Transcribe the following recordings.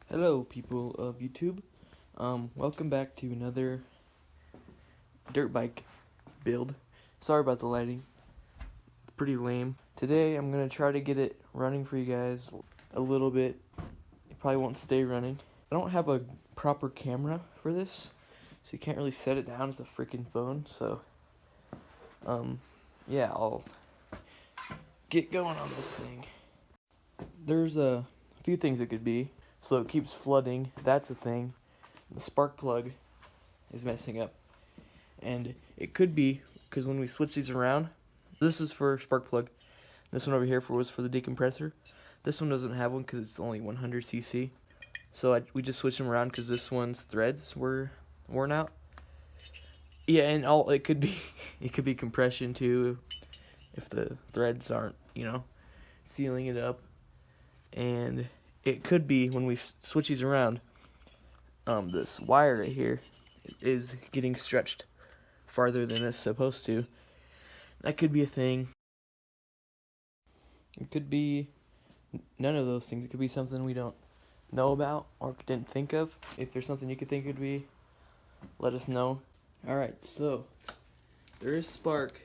Hello, people of YouTube. Welcome back to another dirt bike build. Sorry about the lighting. It's pretty lame. Today, I'm going to try to get it running for you guys a little bit. It probably won't stay running. I don't have a proper camera for this, so you can't really set it down as a freaking phone. So, yeah, I'll get going on this thing. There's a few things it could be. So it keeps flooding, that's a thing. The spark plug is messing up. And it could be, because when we switch these around, this is for spark plug. This one over here was for the decompressor. This one doesn't have one because it's only 100 cc. So we just switched them around because this one's threads were worn out. Yeah, and it could be compression too, if the threads aren't, sealing it up. And it could be when we switch these around, this wire right here is getting stretched farther than it's supposed to. That could be a thing. It could be none of those things. It could be something we don't know about or didn't think of. If there's something you could think it would be, let us know. Alright, so there is spark.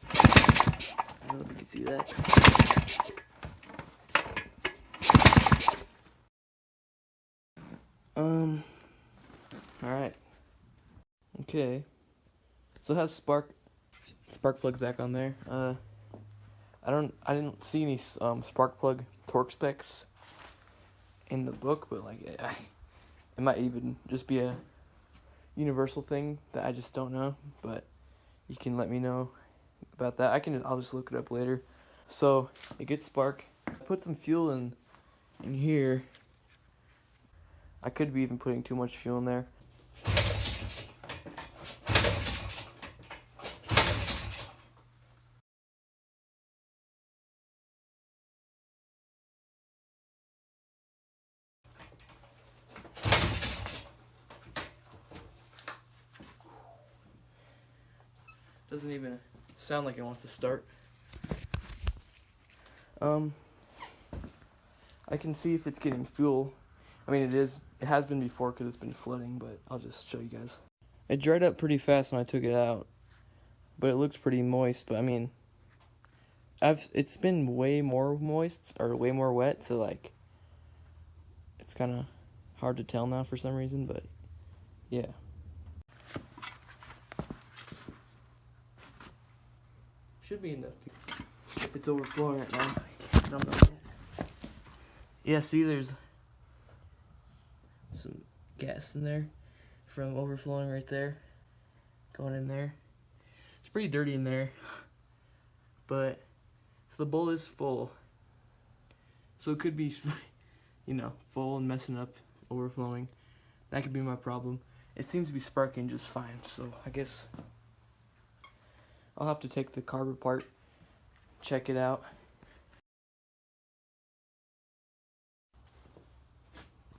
I don't know if you can see that. Alright. Okay. So it has spark plugs back on there. I didn't see any spark plug torque specs in the book, but it might even just be a universal thing that I just don't know, but you can let me know about that. I'll just look it up later. So it gets spark. I put some fuel in here. I could be even putting too much fuel in there. Doesn't even sound like it wants to start. I can see if it's getting fuel. I mean, it has been before because it's been flooding, but I'll just show you guys. It dried up pretty fast when I took it out, but it looks pretty moist. But I mean, it's been way more moist or way more wet, so it's kind of hard to tell now for some reason. But yeah. Should be enough. If it's overflowing right now, I don't know yet. Yeah, see, there's some gas in there from overflowing right there, going in there. It's pretty dirty in there, but so the bowl is full, so it could be, full and messing up, overflowing. That could be my problem. It seems to be sparking just fine, so I guess I'll have to take the carb apart, check it out.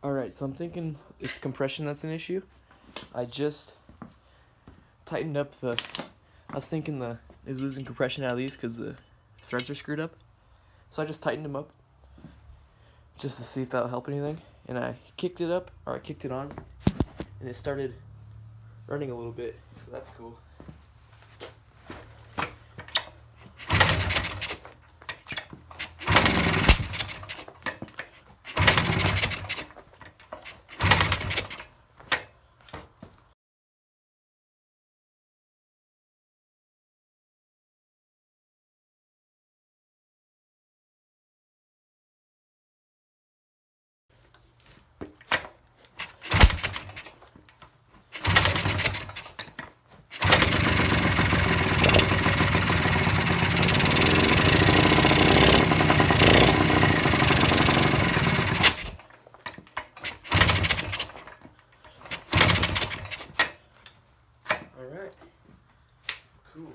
Alright, so I'm thinking it's compression that's an issue. I just tightened up I was thinking is losing compression out of these because the threads are screwed up. So I just tightened them up just to see if that'll help anything. And I kicked it on, and it started running a little bit, so that's cool. Alright, cool.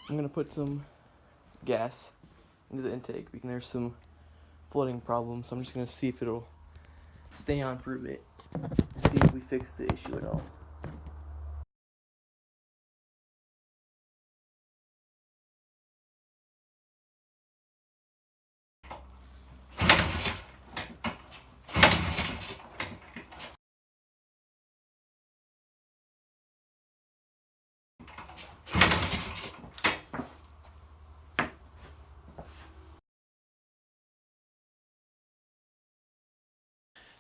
I'm going to put some gas into the intake because there's some flooding problems. So I'm just going to see if it'll stay on for a bit. See if we fix the issue at all.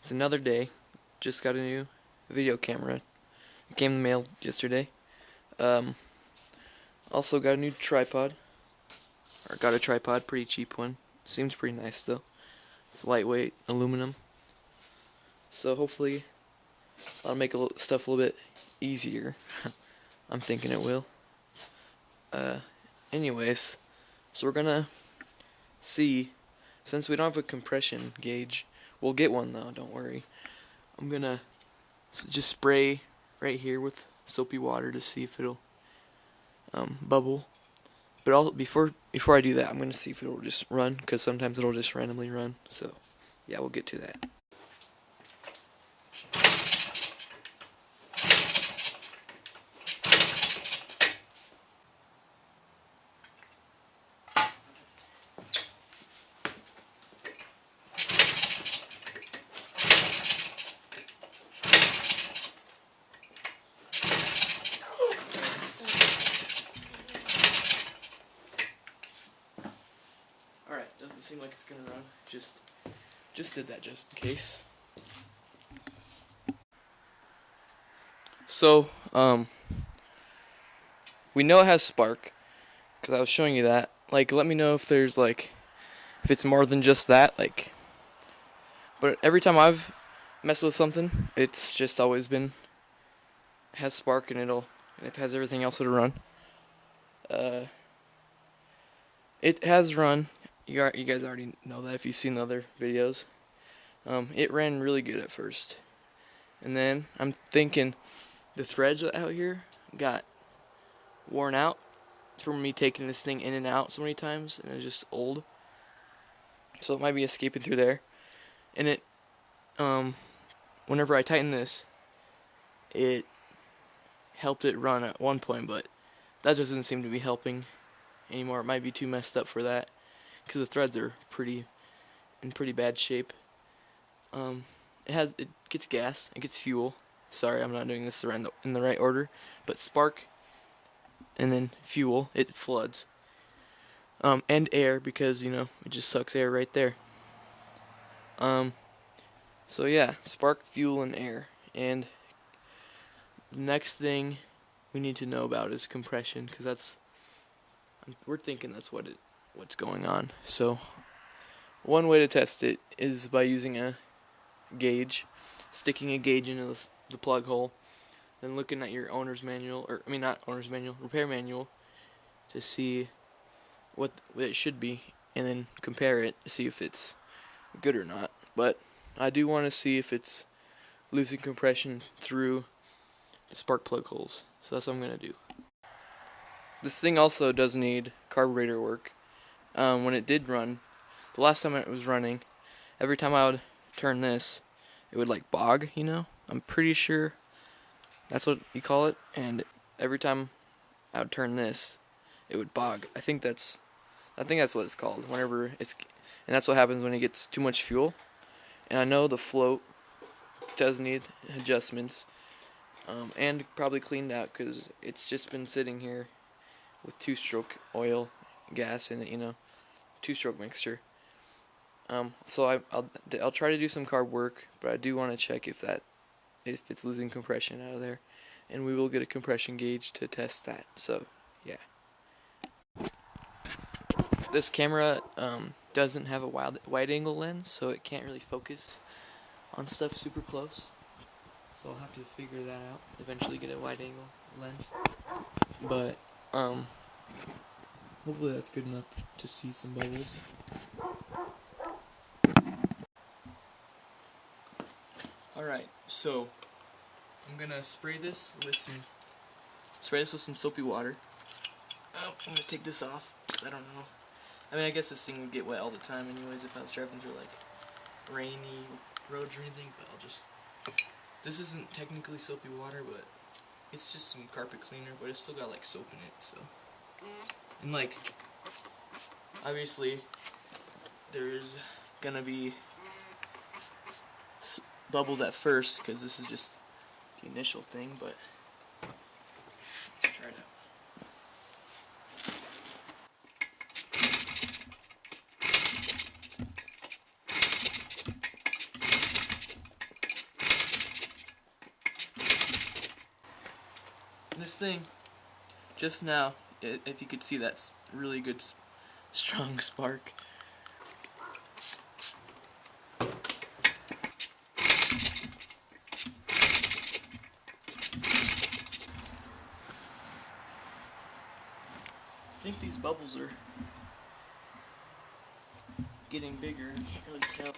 It's another day. Just got a new video camera. It came in the mail yesterday. Also got a new tripod. Or got a tripod, pretty cheap one. Seems pretty nice though. It's lightweight, aluminum. So hopefully that'll make stuff a little bit easier. I'm thinking it will. Anyways, so we're gonna see, since we don't have a compression gauge, we'll get one though, don't worry. I'm gonna just spray right here with soapy water to see if it'll bubble. But before I do that, I'm gonna see if it'll just run, because sometimes it'll just randomly run. So yeah, we'll get to that. Alright, doesn't seem like it's gonna run. Just did that just in case. So, we know it has spark, because I was showing you that. Like, let me know if there's, like, if it's more than just that, like. But every time I've messed with something, it's just always been, it has spark, and if it has everything else, it'll run. It has run. You guys already know that if you've seen the other videos. It ran really good at first. And then, I'm thinking, the threads out here got worn out from me taking this thing in and out so many times, and it's just old. So it might be escaping through there. And it, whenever I tighten this, it helped it run at one point, but that doesn't seem to be helping anymore. It might be too messed up for that, because the threads are in pretty bad shape. It gets gas, it gets fuel. Sorry, I'm not doing this in the right order, but spark, and then fuel, it floods. And air, because, it just sucks air right there. So yeah, spark, fuel, and air. And the next thing we need to know about is compression, because we're thinking that's what's going on. So one way to test it is by using a gauge, sticking a gauge into the plug hole, then looking at your owner's manual, repair manual, to see what it should be, and then compare it to see if it's good or not. But I do want to see if it's losing compression through the spark plug holes, so that's what I'm going to do. This thing also does need carburetor work. When it did run, the last time it was running, every time I would turn this, it would like bog, I'm pretty sure that's what you call it, and every time I would turn this, it would bog. I think that's what it's called, and that's what happens when it gets too much fuel. And I know the float does need adjustments, and probably cleaned out, because it's just been sitting here with two-stroke oil, gas in it, two-stroke mixture. So I'll try to do some carb work, but I do want to check if it's losing compression out of there, and we will get a compression gauge to test that. So yeah, this camera doesn't have a wide angle lens, so it can't really focus on stuff super close. So I'll have to figure that out. Eventually get a wide angle lens, but hopefully that's good enough to see some bubbles. Alright, so I'm gonna spray this with some soapy water. Oh, I'm gonna take this off, 'cause I don't know. I guess this thing would get wet all the time anyways if I was driving through like rainy roads or anything, but this isn't technically soapy water, but it's just some carpet cleaner, but it's still got like soap in it, so. And like, obviously, there's gonna be bubbles at first, because this is just the initial thing, but let's try it out. This thing, just now, if you could see, that's really good, strong spark. I think these bubbles are getting bigger. I can't really tell.